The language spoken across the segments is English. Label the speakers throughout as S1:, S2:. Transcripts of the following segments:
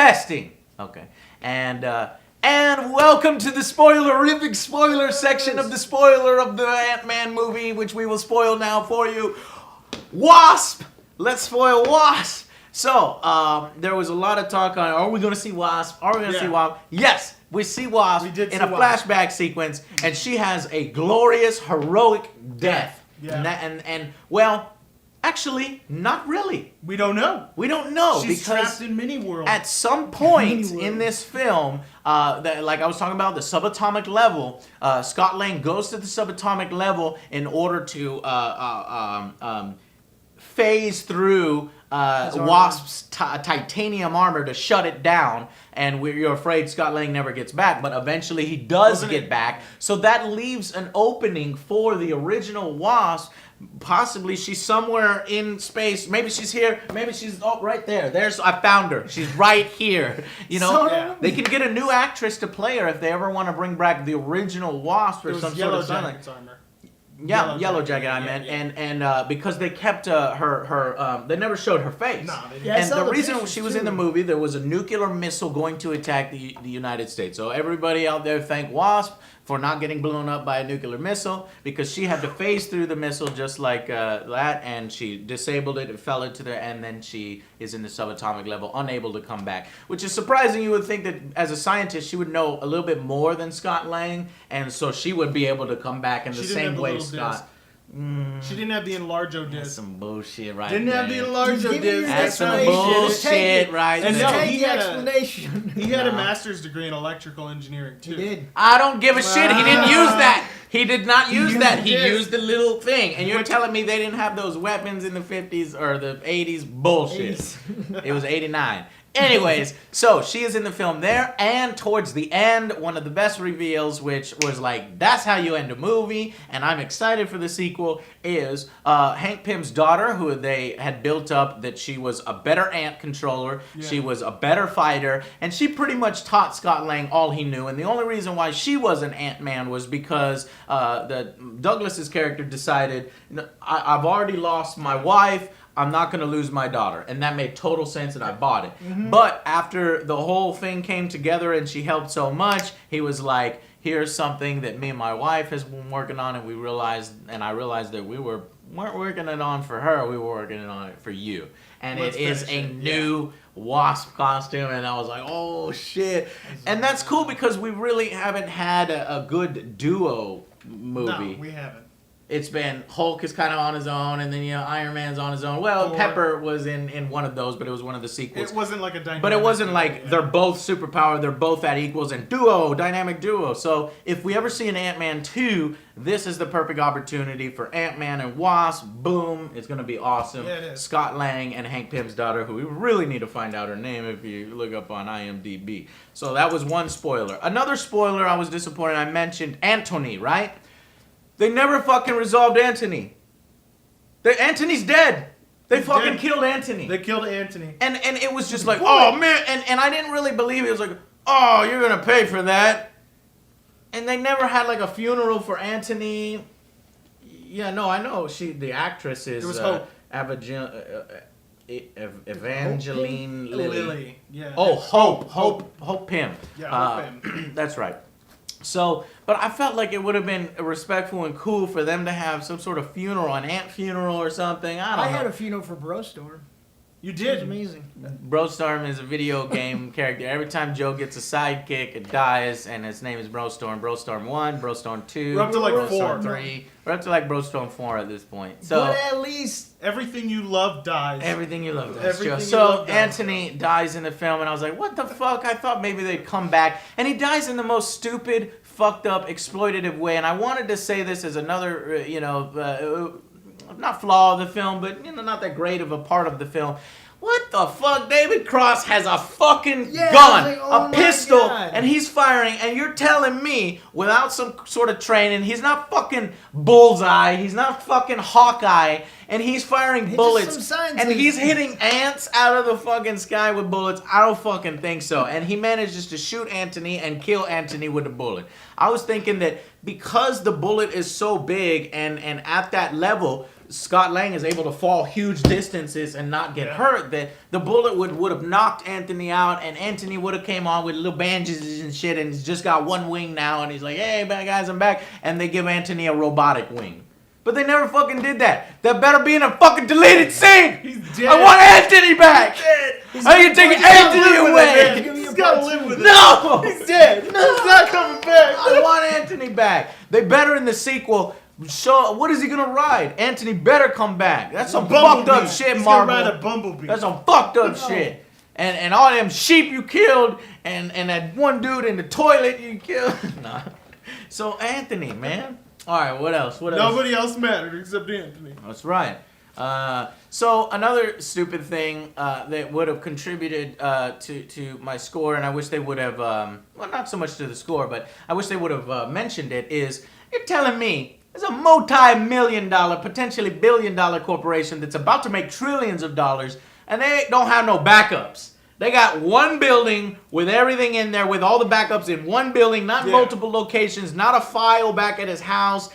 S1: Testing. Okay. And welcome to the spoilerific spoiler section of the spoiler of the Ant-Man movie, which we will spoil now for you. Wasp! Let's spoil Wasp! So, there was a lot of talk on, are we going to see Wasp? Are we going to see Wasp? Yes, we see Wasp in a flashback sequence, and she has a glorious, heroic death.
S2: Yeah.
S1: And well, actually, not really.
S2: We don't know.
S1: We don't know.
S2: She's
S1: because
S2: trapped in mini-world.
S1: At some point in this film, like I was talking about, the subatomic level, Scott Lang goes to the subatomic level in order to phase through Wasp's titanium armor to shut it down, and you're afraid Scott Lang never gets back, but eventually he does get back. So that leaves an opening for the original Wasp. Possibly she's somewhere in space. Maybe she's here. Maybe she's right there. I found her. She's right here. You know, they can get a new actress to play her if they ever want to bring back the original Wasp or some sort of something. Yeah, Yellow Jacket, I meant, and because they kept her, they never showed her face. No, they didn't. And the reason she was in the movie, there was a nuclear missile going to attack the United States. So everybody out there thank Wasp for not getting blown up by a nuclear missile, because she had to phase through the missile just like that, and she disabled it, it fell into there, and then she is in the subatomic level, unable to come back. Which is surprising. You would think that as a scientist, she would know a little bit more than Scott Lang, and so she would be able to come back in the same way Scott.
S2: She didn't have the AngryJoe disc.
S1: That's some bullshit right
S2: Didn't
S1: there.
S2: have the AngryJoe disc.
S1: That's some bullshit right
S2: and
S1: there.
S2: no,
S3: he had explanation.
S2: He had a master's degree in electrical engineering too.
S3: He did.
S1: I don't give a shit. He didn't use that. He did not use that. He used the little thing. And you're telling me they didn't have those weapons in the 50s or the 80s? Bullshit. It was 89. Anyways, so she is in the film there, and towards the end, one of the best reveals, which was like, that's how you end a movie, and I'm excited for the sequel, is Hank Pym's daughter, who they had built up that she was a better ant controller, she was a better fighter, and she pretty much taught Scott Lang all he knew, and the only reason why she was an Ant-Man was because Douglas's character decided, I've already lost my wife, I'm not going to lose my daughter. And that made total sense, and I bought it. But after the whole thing came together and she helped so much, he was like, here's something that me and my wife has been working on, and I realized that we weren't working it on for her, we were working on it for you. And it is a new Wasp costume, and I was like, oh shit. And that's cool because we really haven't had a good duo movie.
S2: No, we haven't.
S1: It's been Hulk is kind of on his own, and then Iron Man's on his own. Well, Pepper was in one of those, but it was one of the sequels.
S2: It wasn't like a dynamic.
S1: But it wasn't like they're both superpowered, they're both at equals, and dynamic duo. So if we ever see an Ant-Man 2, this is the perfect opportunity for Ant-Man and Wasp. Boom, it's gonna be awesome.
S2: Yeah, it is.
S1: Scott Lang and Hank Pym's daughter, who we really need to find out her name if you look up on IMDb. So that was one spoiler. Another spoiler, I was disappointed. I mentioned Anthony, right? They never fucking resolved Anthony. Anthony's dead. They fucking killed Anthony.
S2: They killed Anthony.
S1: And it was just like, oh man, and I didn't really believe it. It was like, oh, you're gonna pay for that. And they never had like a funeral for Anthony. Yeah, no, I know. The actress is Evangeline Lilly.
S2: Yeah.
S1: Oh, Hope Pym.
S2: Yeah, Hope Pym.
S1: That's right. So, but I felt like it would have been respectful and cool for them to have some sort of funeral, an ant funeral or something. I
S3: had a funeral for Brostorm.
S2: You did?
S3: It was amazing.
S1: Brostorm is a video game character. Every time Joe gets a sidekick, it dies, and his name is Brostorm. Brostorm 1, Brostorm 2,
S2: we're up to like
S1: Brostorm
S2: 4.
S1: 3. We're up to like Brostorm 4 at this point. So,
S3: but at least
S2: everything you love dies.
S1: Everything you love dies. So Anthony dies in the film, and I was like, what the fuck? I thought maybe they'd come back. And he dies in the most stupid, fucked up, exploitative way. And I wanted to say this as another, not flaw of the film, but not that great of a part of the film. What the fuck? David Cross has a fucking gun,
S3: like, oh
S1: a pistol,
S3: God.
S1: and he's firing, and you're telling me, without some sort of training, he's not fucking Bullseye, he's not fucking Hawkeye, and he's firing bullets, and he's hitting ants out of the fucking sky with bullets? I don't fucking think so. And he manages to shoot Anthony and kill Anthony with a bullet. I was thinking that because the bullet is so big and at that level, Scott Lang is able to fall huge distances and not get hurt, that the bullet would have knocked Anthony out, and Anthony would have came on with little bandages and shit, and he's just got one wing now, and he's like, hey, guys, I'm back, and they give Anthony a robotic wing. But they never fucking did that. That better be in a fucking deleted scene.
S2: He's dead.
S1: I want Anthony back. How you taking Anthony away?
S2: He's gotta live with it.
S1: No!
S2: He's dead. No, he's not coming back.
S1: I want Anthony back. They better in the sequel show, what is he gonna ride? Anthony better come back. That's some fucked up shit,
S2: He's
S1: Marvel.
S2: gonna ride a bumblebee.
S1: That's some fucked up shit. And all them sheep you killed, and that one dude in the toilet you killed. Nah. So Anthony, man. All right, what else?
S2: Nobody else mattered except Anthony.
S1: That's right. So another stupid thing that would have contributed to my score, and I wish they would have, well, not so much to the score, but I wish they would have mentioned it, is you're telling me there's a multi-million-dollar, potentially billion-dollar corporation that's about to make trillions of dollars, and they don't have no backups. They got one building with everything in there, with all the backups in one building, not multiple locations, not a file back at his house,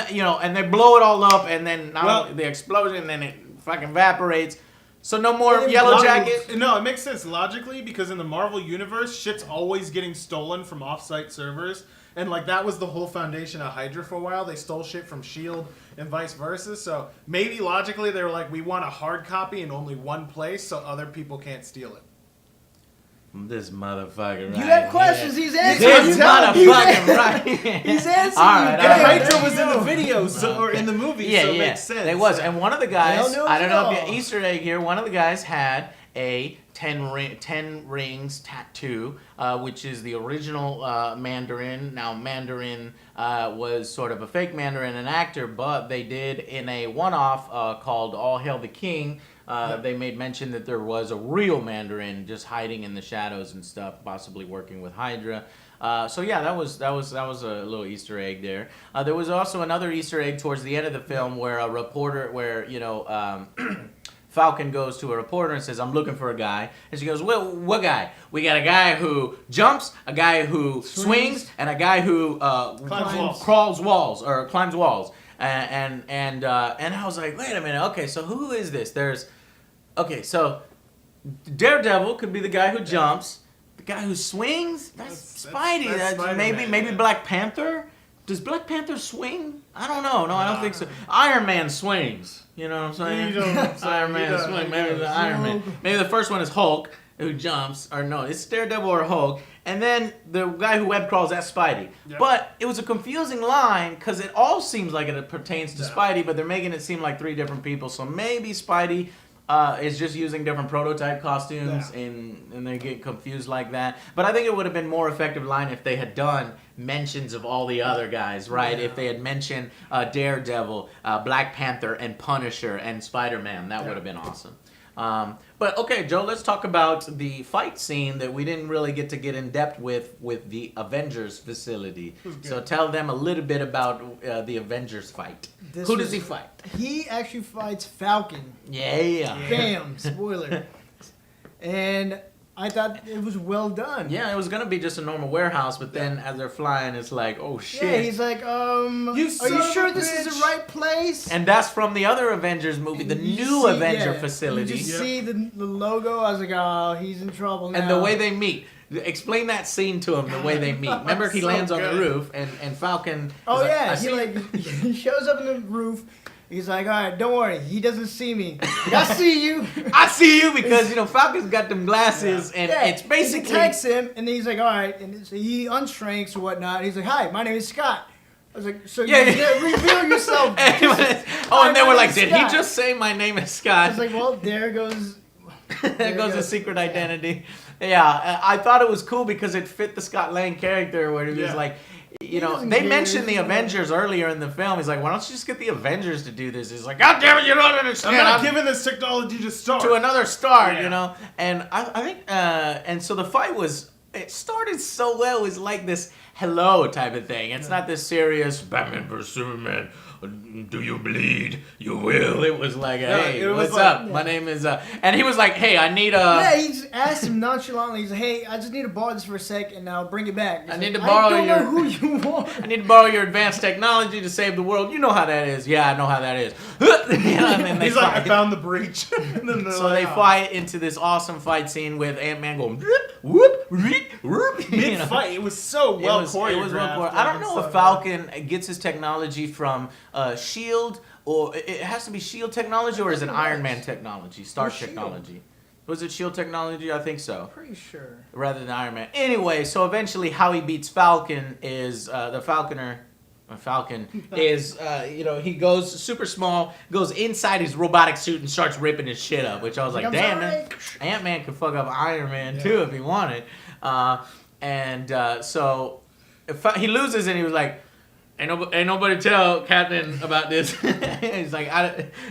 S1: you know, and they blow it all up, and then the explosion, and then it fucking evaporates. So no more Yellow Jacket?
S2: No, it makes sense logically, because in the Marvel Universe, shit's always getting stolen from off-site servers. And, like, that was the whole foundation of Hydra for a while. They stole shit from S.H.I.E.L.D. and vice versa. So maybe logically they were like, we want a hard copy in only one place so other people can't steal it.
S1: This motherfucker, right?
S3: You have questions, he's answering.
S1: This motherfucker, right?
S3: He's answering.
S1: All right,
S2: And
S1: all right.
S2: Hydra was in the video, or in the movie, so it makes sense.
S1: It was. And one of the guys, I don't know if
S3: all.
S1: you Easter egg here, one of the guys had a 10 rings tattoo, which is the original Mandarin. Now, Mandarin was sort of a fake Mandarin, an actor, but they did in a one-off called All Hail the King. They made mention that there was a real Mandarin just hiding in the shadows and stuff, possibly working with Hydra. So yeah, that was a little Easter egg there. There was also another Easter egg towards the end of the film where a reporter, Falcon goes to a reporter and says, I'm looking for a guy. And she goes, well, what guy? We got a guy who jumps, a guy who swings, and a guy who climbs walls. And I was like, wait a minute, okay, so who is this? So Daredevil could be the guy who jumps. The guy who swings? That's Spidey. That's maybe Black Panther? Does Black Panther swing? I don't know. No, I don't think so. Iron Man swings. You know what I'm saying? Iron Man swings. Maybe the Iron Man. Maybe the first one is Hulk who jumps. Or no, it's Daredevil or Hulk. And then the guy who web crawls, that's Spidey. Yep. But it was a confusing line because it all seems like it pertains to Spidey, but they're making it seem like three different people. So maybe Spidey is just using different prototype costumes, and they get confused like that. But I think it would have been more effective line if they had done mentions of all the other guys, right? Yeah. If they had mentioned Daredevil, Black Panther, and Punisher, and Spider-Man. That would have been awesome. But okay, Joe, let's talk about the fight scene that we didn't really get in depth with the Avengers facility. So tell them a little bit about the Avengers fight. Who does he fight?
S3: He actually fights Falcon.
S1: Yeah.
S3: Bam, spoiler. And I thought it was well done.
S1: Yeah, it was gonna be just a normal warehouse, but then as they're flying, it's like, oh shit.
S3: Yeah, he's like, are you sure this is the right place?
S1: And that's from the other Avengers movie, the new Avenger facility.
S3: You just see the logo. I was like, oh, he's in trouble now.
S1: And the way they meet. Explain that scene to him, the way they meet. Remember, he lands on the roof, and Falcon.
S3: Oh yeah, he shows up in the roof. He's like, all right, don't worry. He doesn't see me. I see you.
S1: I see you because, Falcon's got them glasses, and it's basically...
S3: He texts him, and he and so he unshrinks or whatnot. He's like, hi, my name is Scott. I was like, so you reveal yourself.
S1: And they were like, did he just say my name is Scott?
S3: I was like, well, there goes...
S1: There goes the secret identity. Yeah, I thought it was cool because it fit the Scott Lang character where he was like... they mentioned the Avengers earlier in the film. He's like, why don't you just get the Avengers to do this? He's like, God damn it, you don't understand.
S2: I'm not giving this technology to
S1: another star, And I think, and so the fight it started so well. It was like this hello type of thing. It's not this serious Batman vs Superman. do you bleed? You will. It was like, hey,
S2: it was
S1: what's
S2: like-
S1: up? My name is, and he was like, hey, I need a...
S3: Yeah, he just asked him nonchalantly. He's like, hey, I just need to borrow this for a sec, and I'll bring it back. He's
S1: I need
S3: like,
S1: to borrow
S3: I don't
S1: your-
S3: know who you want.
S1: I need to borrow your advanced technology to save the world. You know how that is. Yeah, I know how that is. You know, and then they
S2: He's like, I
S1: fight.
S2: found the breach. And then they're
S1: So
S2: like,
S1: they
S2: "Oh."
S1: fight into this awesome fight scene with Ant-Man going whoop, whoop, whoop. You know?
S2: Mid-fight, it was so well choreographed.
S1: It was well choreographed. I don't know if Falcon gets his technology from Shield, or it has to be Shield technology, or is it Iron Man technology, Stark
S3: Shield.
S1: technology? Was it Shield technology? I think so.
S3: Pretty sure.
S1: Rather than Iron Man. Anyway, so eventually how he beats Falcon is the Falcon is, he goes super small, goes inside his robotic suit and starts ripping his shit up, which I was like,
S3: I'm
S1: damn,
S3: sorry.
S1: man, Ant-Man could fuck up Iron Man too if he wanted. So if he loses and he was like, ain't nobody tell Captain about this. He's like,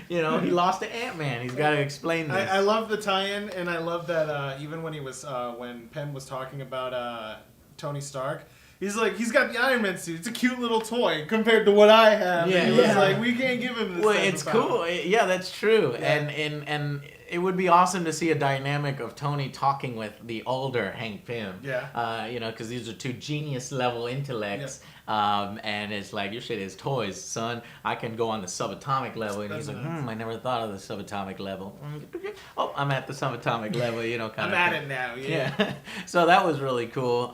S1: he lost to Ant-Man. He's got to explain this.
S2: I love the tie-in, and I love that even when when Penn was talking about Tony Stark, he's like, he's got the Iron Man suit. It's a cute little toy compared to what I have.
S1: Yeah,
S2: and he was
S3: yeah.
S2: like, we can't give him this.
S1: Well,
S2: type
S1: it's
S2: of power.
S1: cool. Yeah, that's true.
S2: Yeah.
S1: And it would be awesome to see a dynamic of Tony talking with the older Hank Pym.
S2: Yeah.
S1: Because these are two genius level intellects. And it's like, your shit is toys, son. I can go on the subatomic level. And he's like, I never thought of the subatomic level. Oh, I'm at the subatomic level, kind
S2: I'm
S1: of
S2: at
S1: thing.
S2: it now.
S1: Yeah. So that was really cool.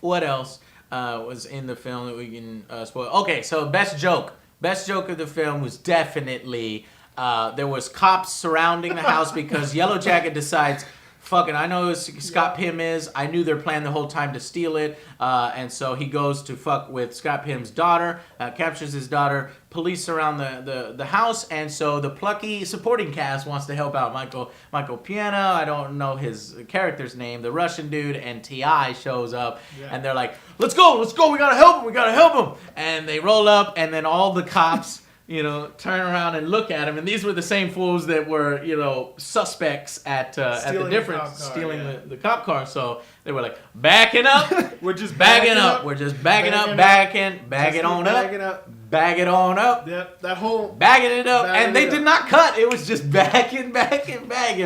S1: What else was in the film that we can spoil? Okay, so best joke. Best joke of the film was definitely there was cops surrounding the house because Yellow Jacket decides, fucking, I know who Scott Pym is. I knew their plan the whole time to steal it. And so he goes to fuck with Scott Pym's daughter, captures his daughter. Police surround the house. And so the plucky supporting cast wants to help out. Michael Piena, I don't know his character's name, the Russian dude, and T.I. shows up.
S2: Yeah.
S1: And they're like, let's go, we gotta help him. And they roll up, and then all the cops... turn around and look at him, and these were the same fools that were, suspects at the
S2: Stealing the
S1: difference,
S2: cop car,
S1: stealing
S2: yeah.
S1: the cop car. So they were like, backing up,
S2: We're just
S1: bagging up, we're just bagging up, bag it on
S2: bagging
S1: up, bag it on up,
S2: Yep, that whole.
S1: bagging it up,
S2: Bagging
S1: and they
S2: it
S1: did
S2: up.
S1: not cut. It was just bagging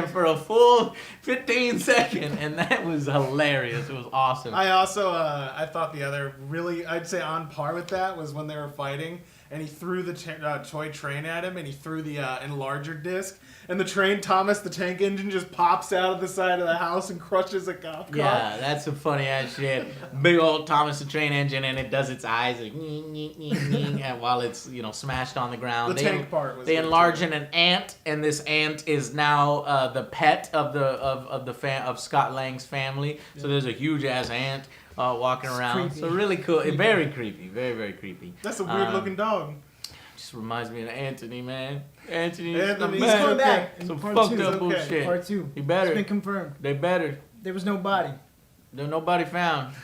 S1: for a full 15 seconds, and that was hilarious. It was awesome.
S2: I also, I thought the other really, I'd say on par with that was when they were fighting, and he threw the toy train at him, and he threw the enlarger disc, and the train, Thomas the Tank Engine, just pops out of the side of the house and crushes a cop car.
S1: Yeah, that's some funny ass shit. Big old Thomas the Train Engine, and it does its eyes, like, and while it's smashed on the ground.
S2: The tank part was
S1: They
S2: good,
S1: enlarge
S2: too.
S1: in an ant, and this ant is now the pet of Scott Lang's family. So there's a huge ass ant walking around.
S3: creepy.
S1: So really cool. Very creepy. Very, very creepy.
S2: That's a weird looking dog.
S1: Just reminds me of Anthony, man. Anthony's
S2: Anthony's
S3: He's coming
S2: okay.
S3: back in
S1: Some
S3: part
S1: fucked
S3: 2.
S1: up
S2: okay.
S1: bullshit.
S3: Part 2.
S1: He
S3: It's
S1: better.
S3: been confirmed.
S1: They better.
S3: There was no body.
S1: There's nobody found.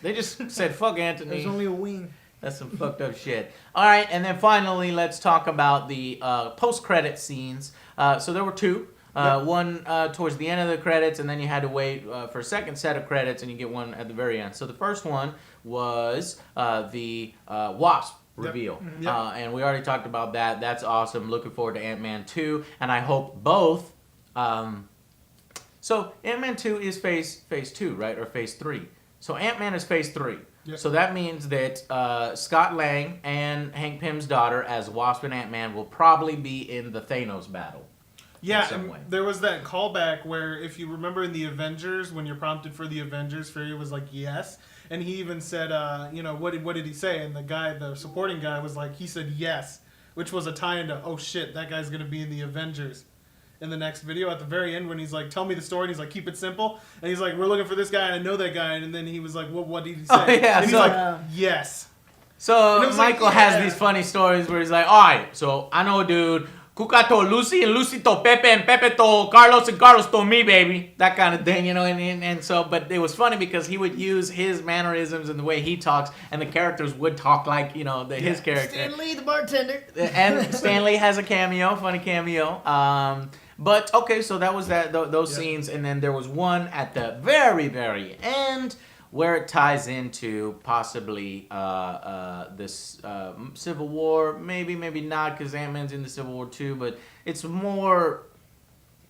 S1: They just said, fuck Anthony.
S3: There was only a wing.
S1: That's some fucked up shit. All right, and then finally, let's talk about the post-credit scenes. So there were two. One towards the end of the credits, and then you had to wait for a second set of credits, and you get one at the very end. So the first one was the Wasp Reveal.
S2: Yep.
S1: And we already talked about that. That's awesome. Looking forward to Ant-Man 2, and I hope both... so Ant-Man 2 is phase 2, right? Or phase 3. So Ant-Man is phase 3.
S2: Yep.
S1: So that means that Scott Lang and Hank Pym's daughter as Wasp and Ant-Man will probably be in the Thanos battle.
S2: Yeah,
S1: some
S2: and
S1: way.
S2: there was that callback where, if you remember in the Avengers, when you're prompted for the Avengers, Fury was like, yes. And he even said, what did he say? And the supporting guy was like, he said yes, which was a tie into, oh shit, that guy's going to be in the Avengers. In the next video, at the very end, when he's like, tell me the story, and he's like, keep it simple. And he's like, we're looking for this guy, and I know that guy. And then he was like, well, what did he say?
S1: Oh, yeah,
S2: and he's
S1: so-
S2: like, yes.
S1: So
S2: And it was like,
S1: Michael has
S2: yeah.
S1: these funny stories where he's like, all right, so I know a dude, Cuca told Lucy, and Lucy told Pepe, and Pepe told Carlos, and Carlos told me, baby. That kind of thing, and so, but it was funny because he would use his mannerisms and the way he talks, and the characters would talk like, his character.
S3: Stan Lee, the bartender.
S1: And Stanley has a cameo, funny cameo. But okay, so that was those
S2: Yeah.
S1: scenes, and then there was one at the very, very end where it ties into possibly this Civil War. Maybe not, because Ant-Man's in the Civil War too, but it's more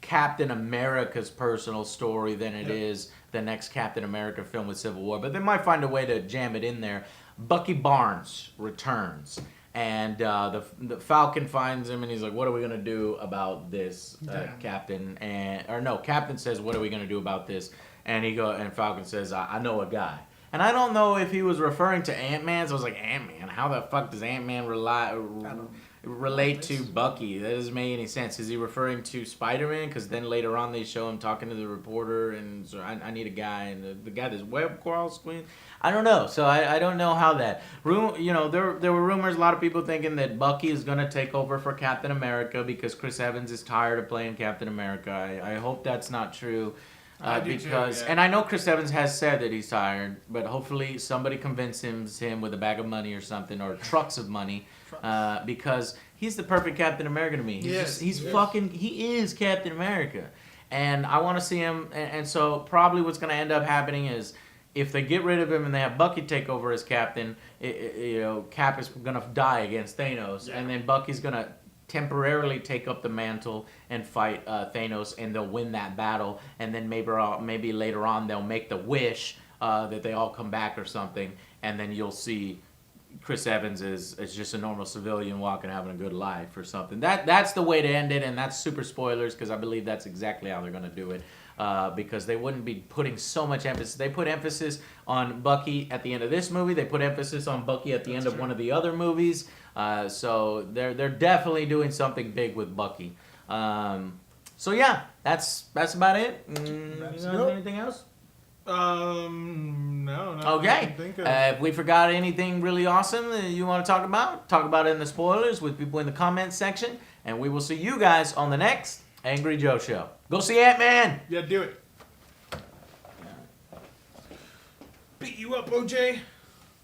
S1: Captain America's personal story than it is the next Captain America film with Civil War. But they might find a way to jam it in there. Bucky Barnes returns. And the Falcon finds him, and he's like, "What are we gonna do about this, Captain?" Captain says, "What are we gonna do about this?" And Falcon says, "I know a guy." And I don't know if he was referring to Ant-Man. So I was like, Ant-Man? How the fuck does Ant-Man relate to Bucky? That doesn't make any sense. Is he referring to Spider-Man? Because then later on they show him talking to the reporter, and so I need a guy, and the guy that's web crawls queen. I don't know. So I don't know how that. There were rumors, a lot of people thinking that Bucky is going to take over for Captain America because Chris Evans is tired of playing Captain America. I hope that's not true. And I know Chris Evans has said that he's tired, but hopefully somebody convinces him with a bag of money or something, or trucks of money, because he's the perfect Captain America to me. He is Captain America, and I want to see him. And so probably what's going to end up happening is, if they get rid of him and they have Bucky take over as Captain, Cap is going to die against Thanos, and then Bucky's going to temporarily take up the mantle and fight Thanos, and they'll win that battle, and then maybe later on they'll make the wish that they all come back or something, and then you'll see Chris Evans is just a normal civilian walking, having a good life or something. That's the way to end it, and that's super spoilers, because I believe that's exactly how they're going to do it. Because they wouldn't be putting so much emphasis. They put emphasis on Bucky at the end of this movie. They put emphasis on Bucky at the end of one of the other movies. So they're definitely doing something big with Bucky. So yeah, that's about it. Anything else?
S2: No.
S1: Okay. If we forgot anything really awesome that you want to talk about it in the spoilers with people in the comments section. And we will see you guys on the next Angry Joe Show. Go see Ant-Man.
S2: Yeah, do it. Beat you up, OJ.